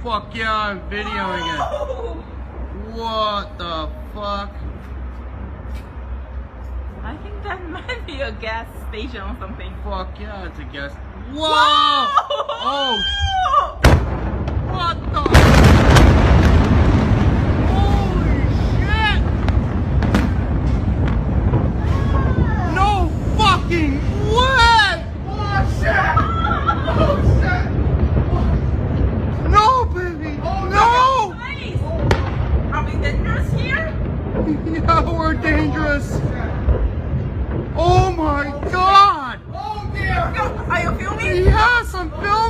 Fuck yeah, I'm videoing it. What the fuck? I think that might be a gas station or something. Fuck yeah, it's a gas. Whoa! Whoa! Oh! What the? Holy shit! No fucking way! Oh shit! Oh shit! No, baby! No! Nice! Are we dangerous here? Yeah, we're dangerous. Oh my god! Oh dear! Are you filming? Yes, I'm filming!